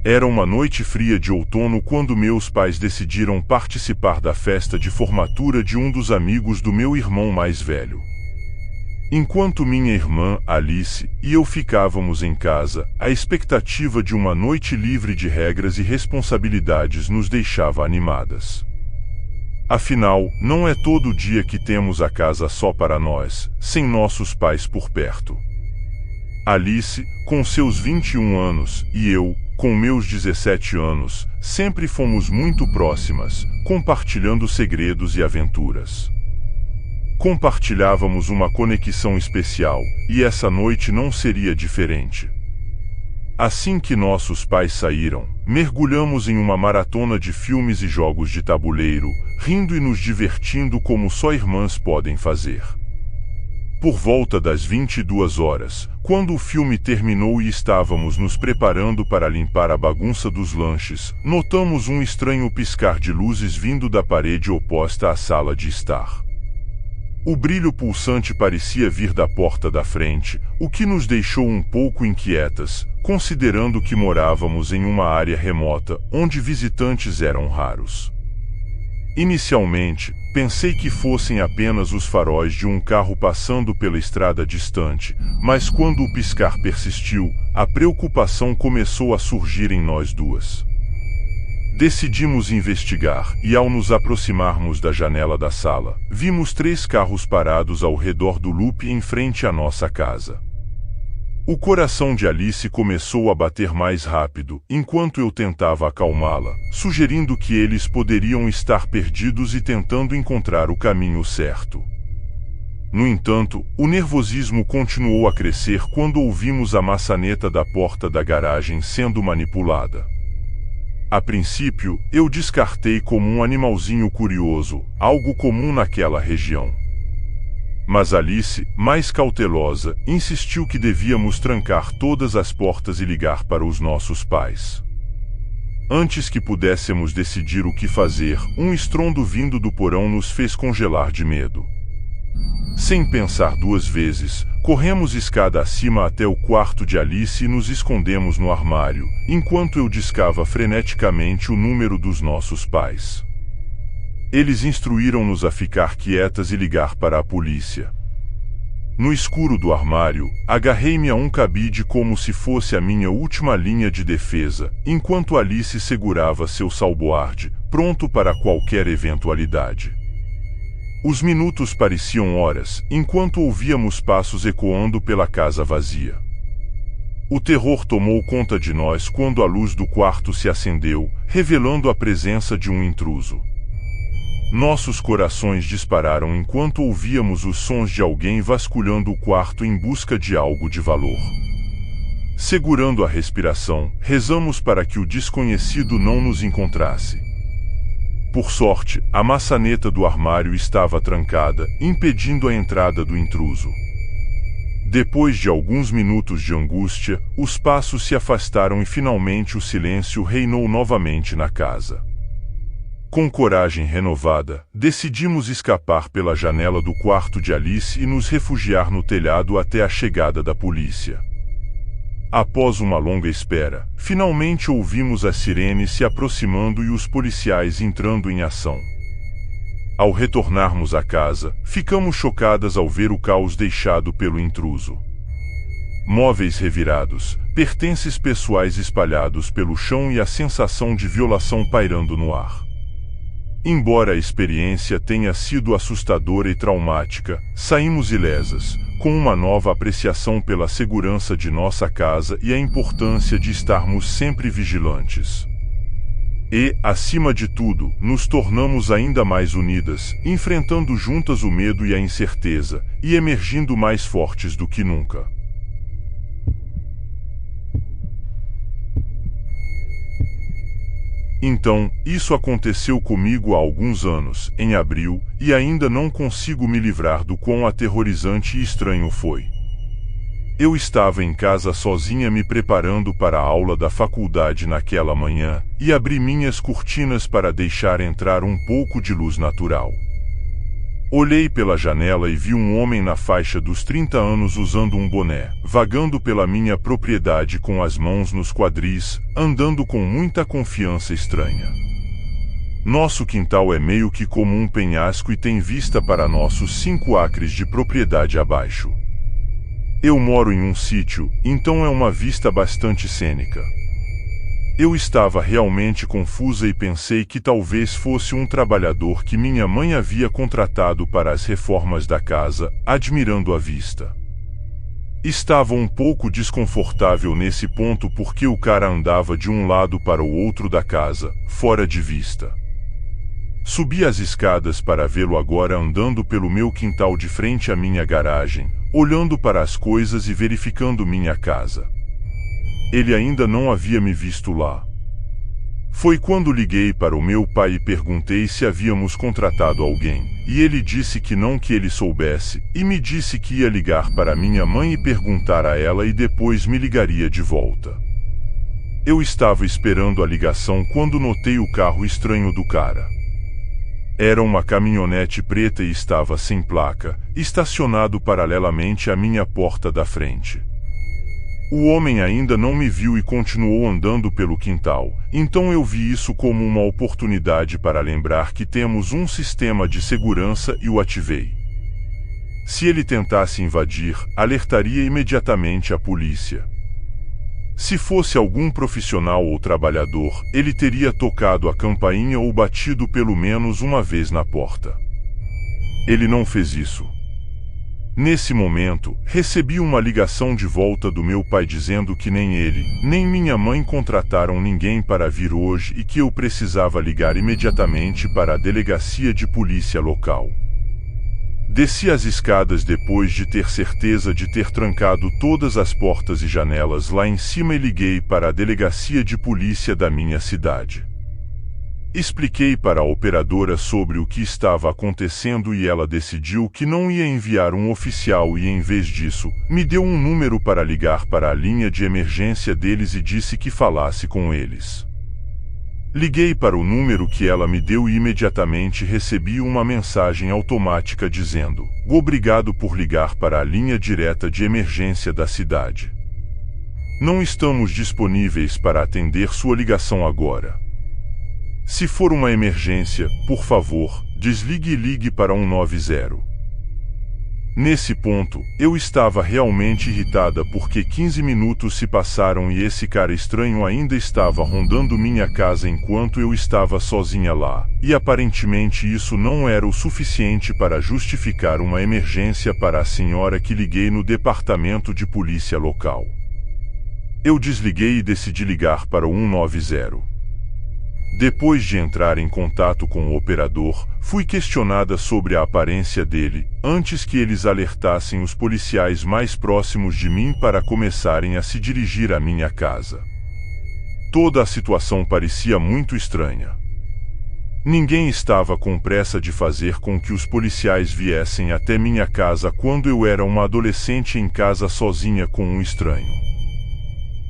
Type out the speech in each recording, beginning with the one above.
Era uma noite fria de outono quando meus pais decidiram participar da festa de formatura de um dos amigos do meu irmão mais velho. Enquanto minha irmã, Alice, e eu ficávamos em casa, a expectativa de uma noite livre de regras e responsabilidades nos deixava animadas. Afinal, não é todo dia que temos a casa só para nós, sem nossos pais por perto. Alice, com seus 21 anos, e eu, com meus 17 anos, sempre fomos muito próximas, compartilhando segredos e aventuras. Compartilhávamos uma conexão especial, e essa noite não seria diferente. Assim que nossos pais saíram, mergulhamos em uma maratona de filmes e jogos de tabuleiro, rindo e nos divertindo como só irmãs podem fazer. Por volta das 22 horas, quando o filme terminou e estávamos nos preparando para limpar a bagunça dos lanches, notamos um estranho piscar de luzes vindo da parede oposta à sala de estar. O brilho pulsante parecia vir da porta da frente, o que nos deixou um pouco inquietas, considerando que morávamos em uma área remota, onde visitantes eram raros. Inicialmente, pensei que fossem apenas os faróis de um carro passando pela estrada distante, mas quando o piscar persistiu, a preocupação começou a surgir em nós duas. Decidimos investigar, e ao nos aproximarmos da janela da sala, vimos 3 carros parados ao redor do loop em frente à nossa casa. O coração de Alice começou a bater mais rápido, enquanto eu tentava acalmá-la, sugerindo que eles poderiam estar perdidos e tentando encontrar o caminho certo. No entanto, o nervosismo continuou a crescer quando ouvimos a maçaneta da porta da garagem sendo manipulada. A princípio, eu descartei como um animalzinho curioso, algo comum naquela região. Mas Alice, mais cautelosa, insistiu que devíamos trancar todas as portas e ligar para os nossos pais. Antes que pudéssemos decidir o que fazer, um estrondo vindo do porão nos fez congelar de medo. Sem pensar 2 vezes, corremos escada acima até o quarto de Alice e nos escondemos no armário, enquanto eu discava freneticamente o número dos nossos pais. Eles instruíram-nos a ficar quietas e ligar para a polícia. No escuro do armário, agarrei-me a um cabide como se fosse a minha última linha de defesa, enquanto Alice segurava seu salboarde, pronto para qualquer eventualidade. Os minutos pareciam horas, enquanto ouvíamos passos ecoando pela casa vazia. O terror tomou conta de nós quando a luz do quarto se acendeu, revelando a presença de um intruso. Nossos corações dispararam enquanto ouvíamos os sons de alguém vasculhando o quarto em busca de algo de valor. Segurando a respiração, rezamos para que o desconhecido não nos encontrasse. Por sorte, a maçaneta do armário estava trancada, impedindo a entrada do intruso. Depois de alguns minutos de angústia, os passos se afastaram e finalmente o silêncio reinou novamente na casa. Com coragem renovada, decidimos escapar pela janela do quarto de Alice e nos refugiar no telhado até a chegada da polícia. Após uma longa espera, finalmente ouvimos as sirenes se aproximando e os policiais entrando em ação. Ao retornarmos à casa, ficamos chocadas ao ver o caos deixado pelo intruso. Móveis revirados, pertences pessoais espalhados pelo chão e a sensação de violação pairando no ar. Embora a experiência tenha sido assustadora e traumática, saímos ilesas, com uma nova apreciação pela segurança de nossa casa e a importância de estarmos sempre vigilantes. E, acima de tudo, nos tornamos ainda mais unidas, enfrentando juntas o medo e a incerteza, e emergindo mais fortes do que nunca. Então, isso aconteceu comigo há alguns anos, em abril, e ainda não consigo me livrar do quão aterrorizante e estranho foi. Eu estava em casa sozinha me preparando para a aula da faculdade naquela manhã, e abri minhas cortinas para deixar entrar um pouco de luz natural. Olhei pela janela e vi um homem na faixa dos 30 anos usando um boné, vagando pela minha propriedade com as mãos nos quadris, andando com muita confiança estranha. Nosso quintal é meio que como um penhasco e tem vista para nossos 5 acres de propriedade abaixo. Eu moro em um sítio, então é uma vista bastante cênica. Eu estava realmente confusa e pensei que talvez fosse um trabalhador que minha mãe havia contratado para as reformas da casa, admirando a vista. Estava um pouco desconfortável nesse ponto porque o cara andava de um lado para o outro da casa, fora de vista. Subi as escadas para vê-lo agora andando pelo meu quintal de frente à minha garagem, olhando para as coisas e verificando minha casa. Ele ainda não havia me visto lá. Foi quando liguei para o meu pai e perguntei se havíamos contratado alguém, e ele disse que não, que ele soubesse, e me disse que ia ligar para minha mãe e perguntar a ela e depois me ligaria de volta. Eu estava esperando a ligação quando notei o carro estranho do cara. Era uma caminhonete preta e estava sem placa, estacionado paralelamente à minha porta da frente. O homem ainda não me viu e continuou andando pelo quintal, então eu vi isso como uma oportunidade para lembrar que temos um sistema de segurança e o ativei. Se ele tentasse invadir, alertaria imediatamente a polícia. Se fosse algum profissional ou trabalhador, ele teria tocado a campainha ou batido pelo menos uma vez na porta. Ele não fez isso. Nesse momento, recebi uma ligação de volta do meu pai dizendo que nem ele, nem minha mãe contrataram ninguém para vir hoje e que eu precisava ligar imediatamente para a delegacia de polícia local. Desci as escadas depois de ter certeza de ter trancado todas as portas e janelas lá em cima e liguei para a delegacia de polícia da minha cidade. Expliquei para a operadora sobre o que estava acontecendo e ela decidiu que não ia enviar um oficial e, em vez disso, me deu um número para ligar para a linha de emergência deles e disse que falasse com eles. Liguei para o número que ela me deu e imediatamente recebi uma mensagem automática dizendo: "Obrigado por ligar para a linha direta de emergência da cidade. Não estamos disponíveis para atender sua ligação agora. Se for uma emergência, por favor, desligue e ligue para 190. Nesse ponto, eu estava realmente irritada porque 15 minutos se passaram e esse cara estranho ainda estava rondando minha casa enquanto eu estava sozinha lá, e aparentemente isso não era o suficiente para justificar uma emergência para a senhora que liguei no departamento de polícia local. Eu desliguei e decidi ligar para o 190. Depois de entrar em contato com o operador, fui questionada sobre a aparência dele, antes que eles alertassem os policiais mais próximos de mim para começarem a se dirigir à minha casa. Toda a situação parecia muito estranha. Ninguém estava com pressa de fazer com que os policiais viessem até minha casa quando eu era uma adolescente em casa sozinha com um estranho.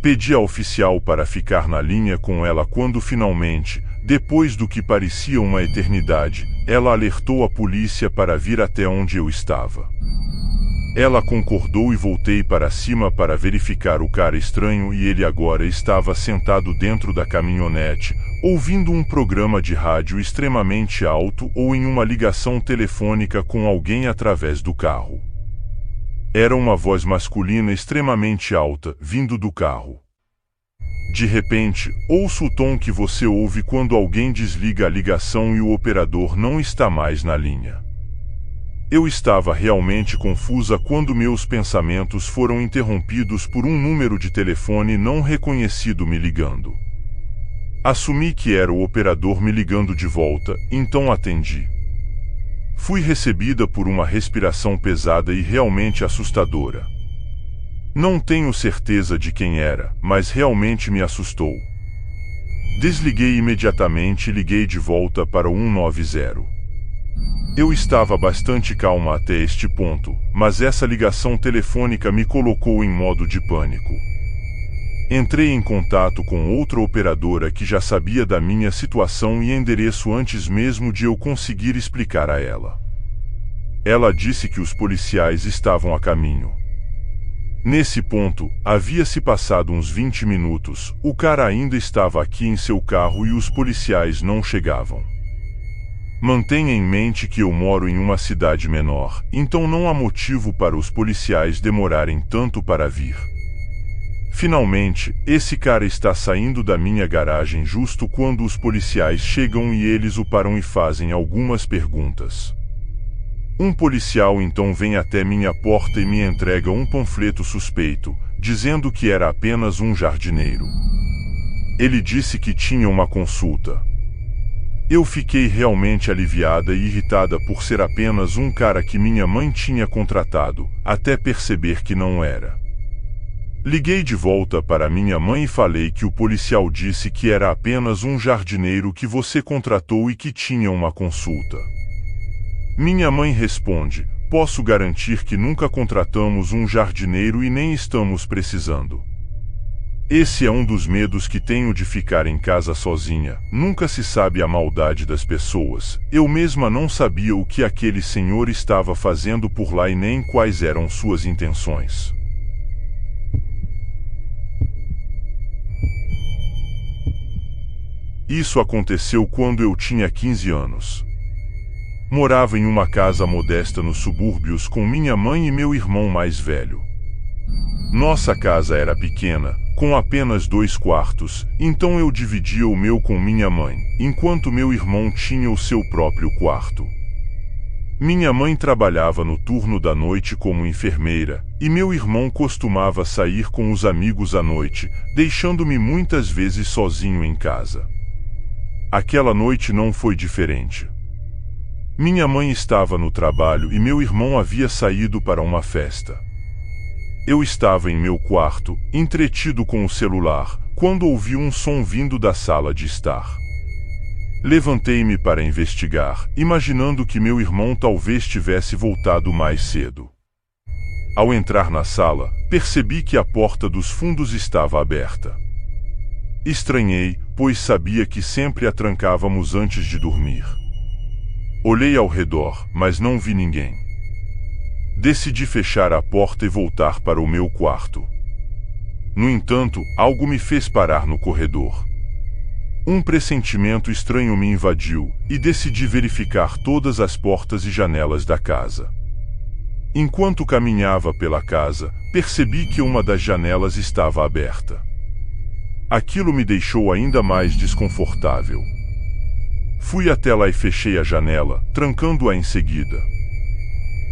Pedi à oficial para ficar na linha com ela quando finalmente, depois do que parecia uma eternidade, ela alertou a polícia para vir até onde eu estava. Ela concordou e voltei para cima para verificar o cara estranho e ele agora estava sentado dentro da caminhonete, ouvindo um programa de rádio extremamente alto ou em uma ligação telefônica com alguém através do carro. Era uma voz masculina extremamente alta, vindo do carro. De repente, ouço o tom que você ouve quando alguém desliga a ligação e o operador não está mais na linha. Eu estava realmente confusa quando meus pensamentos foram interrompidos por um número de telefone não reconhecido me ligando. Assumi que era o operador me ligando de volta, então atendi. Fui recebida por uma respiração pesada e realmente assustadora. Não tenho certeza de quem era, mas realmente me assustou. Desliguei imediatamente e liguei de volta para o 190. Eu estava bastante calma até este ponto, mas essa ligação telefônica me colocou em modo de pânico. Entrei em contato com outra operadora que já sabia da minha situação e endereço antes mesmo de eu conseguir explicar a ela. Ela disse que os policiais estavam a caminho. Nesse ponto, havia-se passado uns 20 minutos, o cara ainda estava aqui em seu carro e os policiais não chegavam. Mantenha em mente que eu moro em uma cidade menor, então não há motivo para os policiais demorarem tanto para vir. Finalmente, esse cara está saindo da minha garagem justo quando os policiais chegam e eles o param e fazem algumas perguntas. Um policial então vem até minha porta e me entrega um panfleto suspeito, dizendo que era apenas um jardineiro. Ele disse que tinha uma consulta. Eu fiquei realmente aliviada e irritada por ser apenas um cara que minha mãe tinha contratado, até perceber que não era. Liguei de volta para minha mãe e falei que o policial disse que era apenas um jardineiro que você contratou e que tinha uma consulta. Minha mãe responde: posso garantir que nunca contratamos um jardineiro e nem estamos precisando. Esse é um dos medos que tenho de ficar em casa sozinha, nunca se sabe a maldade das pessoas. Eu mesma não sabia o que aquele senhor estava fazendo por lá e nem quais eram suas intenções. Isso aconteceu quando eu tinha 15 anos. Morava em uma casa modesta nos subúrbios com minha mãe e meu irmão mais velho. Nossa casa era pequena, com apenas 2 quartos, então eu dividia o meu com minha mãe, enquanto meu irmão tinha o seu próprio quarto. Minha mãe trabalhava no turno da noite como enfermeira, e meu irmão costumava sair com os amigos à noite, deixando-me muitas vezes sozinho em casa. Aquela noite não foi diferente. Minha mãe estava no trabalho e meu irmão havia saído para uma festa. Eu estava em meu quarto, entretido com o celular, quando ouvi um som vindo da sala de estar. Levantei-me para investigar, imaginando que meu irmão talvez tivesse voltado mais cedo. Ao entrar na sala, percebi que a porta dos fundos estava aberta. Estranhei, pois sabia que sempre a trancávamos antes de dormir. Olhei ao redor, mas não vi ninguém. Decidi fechar a porta e voltar para o meu quarto. No entanto, algo me fez parar no corredor. Um pressentimento estranho me invadiu, e decidi verificar todas as portas e janelas da casa. Enquanto caminhava pela casa, percebi que uma das janelas estava aberta. Aquilo me deixou ainda mais desconfortável. Fui até lá e fechei a janela, trancando-a em seguida.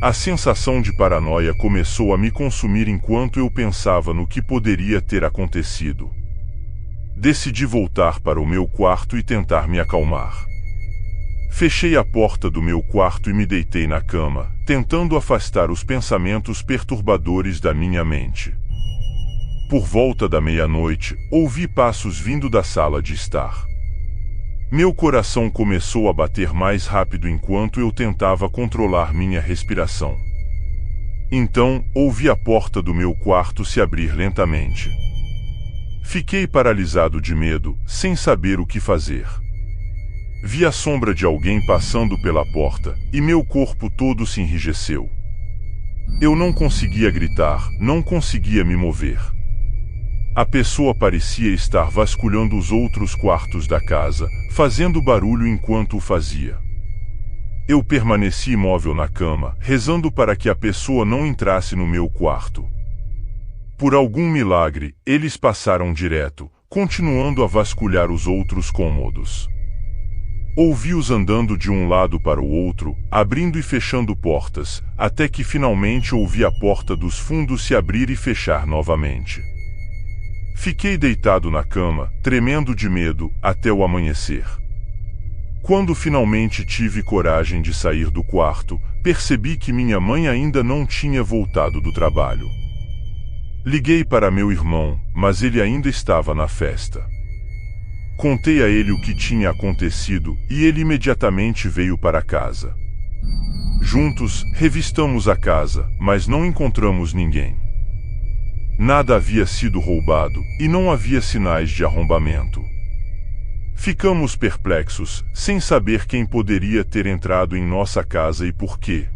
A sensação de paranoia começou a me consumir enquanto eu pensava no que poderia ter acontecido. Decidi voltar para o meu quarto e tentar me acalmar. Fechei a porta do meu quarto e me deitei na cama, tentando afastar os pensamentos perturbadores da minha mente. Por volta da meia-noite, ouvi passos vindo da sala de estar. Meu coração começou a bater mais rápido enquanto eu tentava controlar minha respiração. Então, ouvi a porta do meu quarto se abrir lentamente. Fiquei paralisado de medo, sem saber o que fazer. Vi a sombra de alguém passando pela porta, e meu corpo todo se enrijeceu. Eu não conseguia gritar, não conseguia me mover. A pessoa parecia estar vasculhando os outros quartos da casa, fazendo barulho enquanto o fazia. Eu permaneci imóvel na cama, rezando para que a pessoa não entrasse no meu quarto. Por algum milagre, eles passaram direto, continuando a vasculhar os outros cômodos. Ouvi-os andando de um lado para o outro, abrindo e fechando portas, até que finalmente ouvi a porta dos fundos se abrir e fechar novamente. Fiquei deitado na cama, tremendo de medo, até o amanhecer. Quando finalmente tive coragem de sair do quarto, percebi que minha mãe ainda não tinha voltado do trabalho. Liguei para meu irmão, mas ele ainda estava na festa. Contei a ele o que tinha acontecido, e ele imediatamente veio para casa. Juntos, revistamos a casa, mas não encontramos ninguém. Nada havia sido roubado, e não havia sinais de arrombamento. Ficamos perplexos, sem saber quem poderia ter entrado em nossa casa e por quê.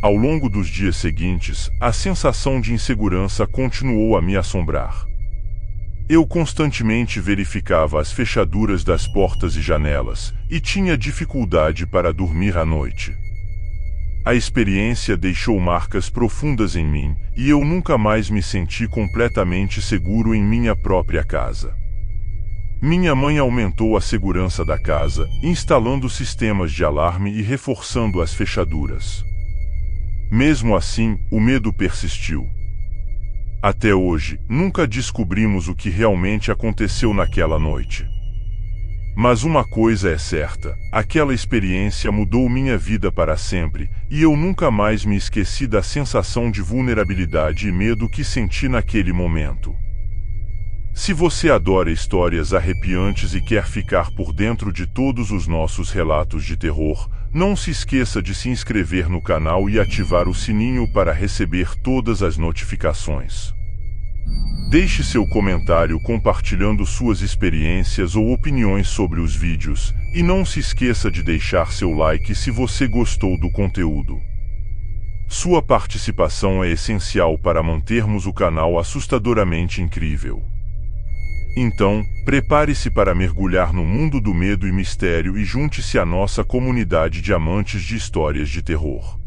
Ao longo dos dias seguintes, a sensação de insegurança continuou a me assombrar. Eu constantemente verificava as fechaduras das portas e janelas, e tinha dificuldade para dormir à noite. A experiência deixou marcas profundas em mim, e eu nunca mais me senti completamente seguro em minha própria casa. Minha mãe aumentou a segurança da casa, instalando sistemas de alarme e reforçando as fechaduras. Mesmo assim, o medo persistiu. Até hoje, nunca descobrimos o que realmente aconteceu naquela noite. Mas uma coisa é certa, aquela experiência mudou minha vida para sempre, e eu nunca mais me esqueci da sensação de vulnerabilidade e medo que senti naquele momento. Se você adora histórias arrepiantes e quer ficar por dentro de todos os nossos relatos de terror, não se esqueça de se inscrever no canal e ativar o sininho para receber todas as notificações. Deixe seu comentário compartilhando suas experiências ou opiniões sobre os vídeos, e não se esqueça de deixar seu like se você gostou do conteúdo. Sua participação é essencial para mantermos o canal assustadoramente incrível. Então, prepare-se para mergulhar no mundo do medo e mistério e junte-se à nossa comunidade de amantes de histórias de terror.